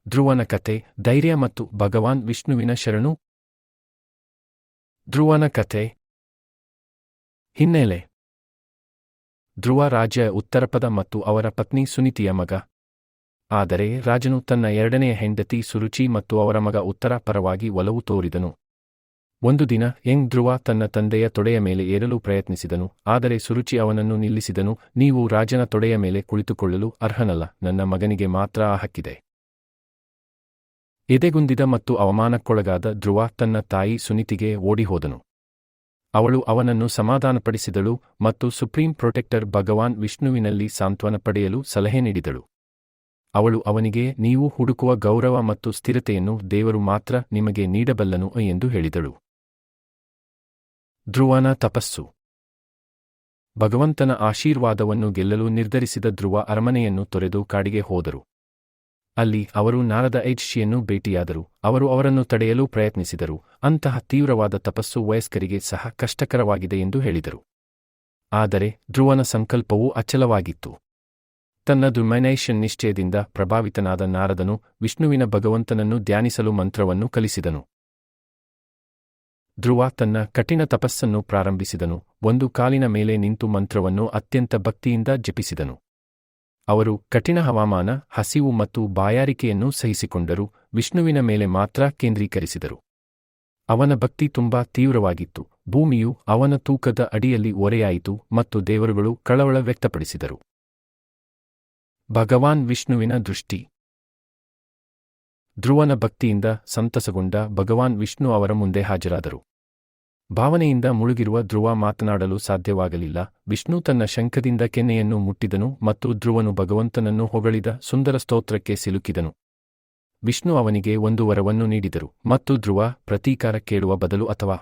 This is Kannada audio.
ಧ್ರುವನ ಕಥೆ, ಧೈರ್ಯ ಮತ್ತು ಭಗವಾನ್ ವಿಷ್ಣುವಿನ ಶರಣು. ಧ್ರುವನ ಕಥೆ. ಹಿನ್ನೆಲೆ. ಧ್ರುವ ರಾಜ ಉತ್ತರಪದ ಮತ್ತು ಅವರ ಪತ್ನಿ ಸುನೀತಿಯ ಮಗ. ಆದರೆ ರಾಜನು ತನ್ನ ಎರಡನೆಯ ಹೆಂಡತಿ ಸುರುಚಿ ಮತ್ತು ಅವರ ಮಗ ಉತ್ತರ ಪರವಾಗಿ ಒಲವು ತೋರಿದನು. ಒಂದು ದಿನ ಧ್ರುವ ತನ್ನ ತಂದೆಯ ತೊಡೆಯ ಮೇಲೆ ಏರಲು ಪ್ರಯತ್ನಿಸಿದನು, ಆದರೆ ಸುರುಚಿ ಅವನನ್ನು ನಿಲ್ಲಿಸಿದನು. ನೀವು ರಾಜನ ತೊಡೆಯ ಮೇಲೆ ಕುಳಿತುಕೊಳ್ಳಲು ಅರ್ಹನಲ್ಲ, ನನ್ನ ಮಗನಿಗೆ ಮಾತ್ರ ಆ ಹಕ್ಕಿದೆ. ಎದೆಗುಂದಿದ ಮತ್ತು ಅವಮಾನಕ್ಕೊಳಗಾದ ಧ್ರುವ ತನ್ನ ತಾಯಿ ಸುನೀತಿಗೆ ಓಡಿಹೋದನು. ಅವಳು ಅವನನ್ನು ಸಮಾಧಾನಪಡಿಸಿದಳು ಮತ್ತು ಸುಪ್ರೀಂ ಪ್ರೊಟೆಕ್ಟರ್ ಭಗವಾನ್ ವಿಷ್ಣುವಿನಲ್ಲಿ ಸಾಂತ್ವನ ಪಡೆಯಲು ಸಲಹೆ ನೀಡಿದಳು. ಅವಳು ಅವನಿಗೆ, ನೀವು ಹುಡುಕುವ ಗೌರವ ಮತ್ತು ಸ್ಥಿರತೆಯನ್ನು ದೇವರು ಮಾತ್ರ ನಿಮಗೆ ನೀಡಬಲ್ಲನು ಎಂದು ಹೇಳಿದಳು. ಧ್ರುವನ ತಪಸ್ಸು. ಭಗವಂತನ ಆಶೀರ್ವಾದವನ್ನು ಗೆಲ್ಲಲು ನಿರ್ಧರಿಸಿದ ಧ್ರುವ ಅರಮನೆಯನ್ನು ತೊರೆದು ಕಾಡಿಗೆ ಹೋದರು. ಅಲ್ಲಿ ಅವರು ನಾರದ ಋಷಿಯನ್ನು ಭೇಟಿಯಾದರು. ಅವರು ಅವರನ್ನು ತಡೆಯಲು ಪ್ರಯತ್ನಿಸಿದರು. ಅಂತಹ ತೀವ್ರವಾದ ತಪಸ್ಸು ವಯಸ್ಕರಿಗೆ ಸಹ ಕಷ್ಟಕರವಾಗಿದೆ ಎಂದು ಹೇಳಿದರು. ಆದರೆ ಧ್ರುವನ ಸಂಕಲ್ಪವು ಅಚಲವಾಗಿತ್ತು. ತನ್ನ ಡಿಟರ್ಮಿನೇಷನ್ ನಿಶ್ಚಯದಿಂದ ಪ್ರಭಾವಿತನಾದ ನಾರದನು ವಿಷ್ಣುವಿನ ಭಗವಂತನನ್ನು ಧ್ಯಾನಿಸಲು ಮಂತ್ರವನ್ನು ಕಲಿಸಿದನು. ಧ್ರುವ ತನ್ನ ಕಠಿಣ ತಪಸ್ಸನ್ನು ಪ್ರಾರಂಭಿಸಿದನು. ಒಂದು ಕಾಲಿನ ಮೇಲೆ ನಿಂತು ಮಂತ್ರವನ್ನು ಅತ್ಯಂತ ಭಕ್ತಿಯಿಂದ ಜಪಿಸಿದನು. ಅವರು ಕಠಿಣ ಹವಾಮಾನ, ಹಸಿವು ಮತ್ತು ಬಾಯಾರಿಕೆಯನ್ನು ಸಹಿಸಿಕೊಂಡರು, ವಿಷ್ಣುವಿನ ಮೇಲೆ ಮಾತ್ರ ಕೇಂದ್ರೀಕರಿಸಿದರು. ಅವನ ಭಕ್ತಿ ತುಂಬಾ ತೀವ್ರವಾಗಿತ್ತು. ಭೂಮಿಯು ಅವನ ತೂಕದ ಅಡಿಯಲ್ಲಿ ಒರೆಯಾಯಿತು ಮತ್ತು ದೇವರುಗಳು ಕಳವಳ ವ್ಯಕ್ತಪಡಿಸಿದರು. ಭಗವಾನ್ ವಿಷ್ಣುವಿನ ದೃಷ್ಟಿ. ಧ್ರುವನ ಭಕ್ತಿಯಿಂದ ಸಂತಸಗೊಂಡ ಭಗವಾನ್ ವಿಷ್ಣು ಅವರ ಮುಂದೆ ಹಾಜರಾದರು. ಭಾವನೆಯಿಂದ ಮುಳುಗಿರುವ ಧ್ರುವ ಮಾತನಾಡಲು ಸಾಧ್ಯವಾಗಲಿಲ್ಲ. ವಿಷ್ಣು ತನ್ನ ಶಂಖದಿಂದ ಕೆನ್ನೆಯನ್ನು ಮುಟ್ಟಿದನು ಮತ್ತು ಧ್ರುವನು ಭಗವಂತನನ್ನು ಹೊಗಳಿದ ಸುಂದರ ಸ್ತೋತ್ರಕ್ಕೆ ಸಿಲುಕಿದನು. ವಿಷ್ಣು ಅವನಿಗೆ ಒಂದು ವರವನ್ನು ನೀಡಿದರು ಮತ್ತು ಧ್ರುವ ಪ್ರತೀಕಾರ ಕೇಳುವ ಬದಲು ಅಥವಾ